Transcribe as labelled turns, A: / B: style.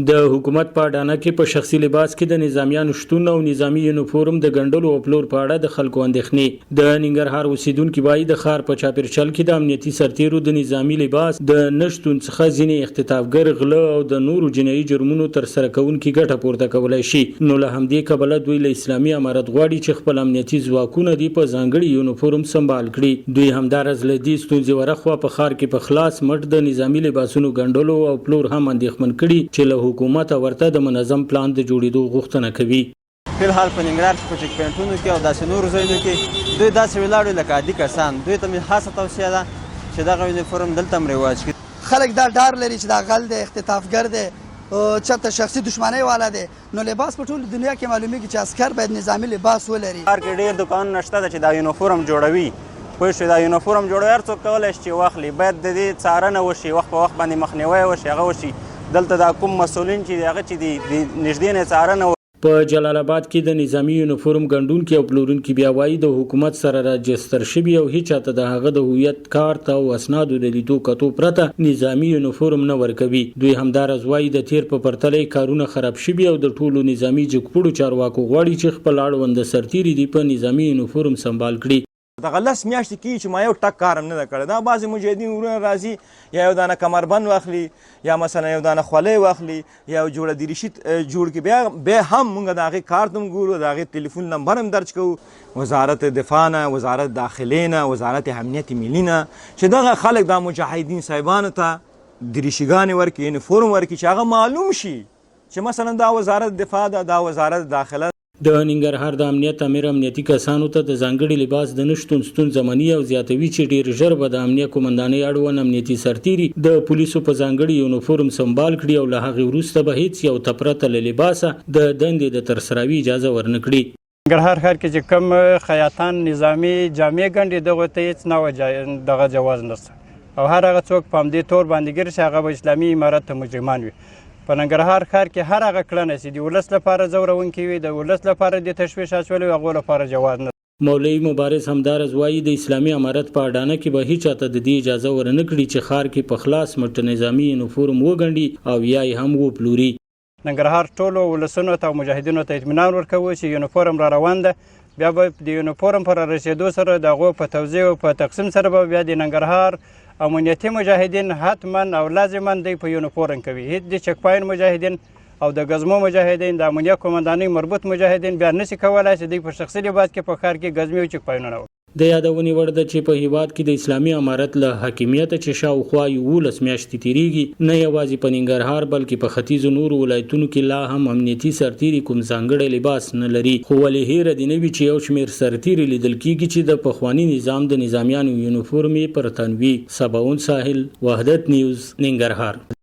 A: د حکومت په اډانه کې په شخصي لباس کې د نظامیانو شتون او نظامی یونیفورم د ګنډلو او پلور په اړه د خلکو اندېښنې د ننګرهار اوسیدونکو وایي د ښار په چاپیرچل کې د امنیتي سرتیرو د نظامی لباس د نشټون څخه ځینې اختطافګر غله او د نورو جنایي جرمونو تر سره کوونکي ګټه پورته کولای شي. نو له همدې کبله دوی له اسلامي امارت غواړي چې خپل امنیتي ځواکونه دی په ځانګړي یونیفورم سمبال کړي. دوی همدارز له دې ستونزې ورخوا په ښار کې په خلاص مټ د نظامی لباسونو ګنډلو او پلور هم اندېښمن کړي چې له حکومت ورته د منظم پلان د جوړېدو غوښتنه کوي.
B: فلحال په ننګرهار کې په چک پوینټونو کې او داسې نورو ځایونو کې دوی داسې ولاړ لکه عادي کسان. دوی ته مې خاصه توصیه ده چې دغه یونیفورم دلته هم رواج کړي.
C: خلک دا ډار لري چې دا غل دی، اختطافګر دی، چېرته شخصي دښمنۍ والا دی. نو لباس په ټول دنیا کې معلومیږي چې عسکر باید نظامي لباس ولري.
B: ښار کې ډېر دوکانونه شته چې دا یونیفورم جوړوي. پوه شوې، دا یونیفورم جوړوي هر څوک کولی شي چې واخلي. باید د دې څارنه وشي، وخت په وخت باندې مخنیوی وشي، هغه وشي. دلته دا کوم مسؤلین چې دی هغه چې دی نږدې نه څارنه.
A: په جلال آباد کې د نظامی یونیفورم ګنډونکي او پلورونکي بیا وایي د حکومت سره راجستر شوي او هیڅ چاته د هغه د هویت کارت او اسنادو د لیدو کتو پرته نظامی یونیفورم نه ورکوي. دوی همدارز وایي د تیر په پرتله کارونه خراب شوي او د ټولو نظامی جګپوړو چارواکو غواړي چې خپل اړوند سرتیري دی په نظامی یونیفورم سمبال کړي.
D: دغه لس میاشتې کېږي چې ما یو ټک کار هم نه ده کړی. دا بعضې مجاهدین ورونه راځي یا یو دانه کمربند واخلي یا مثلا یو دانه خولۍ واخلي یا یو جوړه دریشي جوړ کړي. بیا هم موږ د هغې کارت هم ګورو، د هغې تلیفون نمبر هم درج کوو، وزارت دفاع نه، وزارت داخلې نه، وزارت امنیت ملي نه، چې دغه خلک دا مجاهدین صاحبانو ته دریشیګانې ورکړي، یونیفورم ورکړي چې هغه معلوم شي چې مثلا دا وزارت دفاع ده، دا وزارت داخله.
A: د ننګرهار د امنیت امیر امنیتي کسانو ته د ځانګړي لباس د نشتون ستونزه مني او زیاتوي چې ډیر ژر به د امنیت قومندانۍ اړوند امنیتي سرتیري د پولیسو په ځانګړي یونیفورم سمبال کړي او له هغې وروسته به هیڅ یو ته پرته له لباسه د دندې د ترسروي اجازه ورنه کړي.
E: ننګرهار ښار کې چې کوم خیاطان نظامي جامې ګنډي دغو ته هیڅ نه دغه جواز نشته او هر هغه څوک په همدې تور باندې ګرځي چې هغه به اسلامي امارت ته مجرمان وي. په ننګرهار ښار کې هر هغه کړنه چې د ولس لپاره ځورونکې وي، د ولس لپاره د تشویش اچولی وي، هغو لپاره جواز نه.
A: مولوي مبارز همدارز وایي د اسلامي امارت په اډانه کې به هیچ چاته د دې اجازه ورنه کړي چې ښار کې په خلاص مټ نظامي یونیفورم وګنډي او یا یې هم وپلوري.
E: ننګرهار ټولو ولسونو ته او مجاهدینو ته اطمینان ورکوو چې یونیفورم را روان ده. بیا به د یونیفورم پر رسېدو سره د هغو په توزیع او په تقسیم سره به بیا د ننګرهار امنیتي مجاهدین حتما او لازما دی په یونیفورم کوي. هیڅ د چک پاین مجاهدین او د غزمو مجاهدین د امنیت قومندانۍ مربوط مجاهدین بیا نشي کولی چې دوی په شخصي لباس کې په ښار کې غزمي او چک پاینونه وکړي.
A: د یادونې وړ ده چې په هیواد کې د اسلامي امارت له حاکمیته چې شاوخوا 11 میاشتې تیریږي، نه یوازې په ننګرهار بلکې په ختیځو نورو ولایتونو کې لا هم امنیتي سرتیري کوم ځانګړی لباس نه لري. خو ولې هیره دې نه وي چې یو شمېر سرتیري لیدل کېږي چې د پخواني نظام د نظامیانو یونیفورم یې پر تن وي. سباون ساحل، وحدت نیوز، ننګرهار.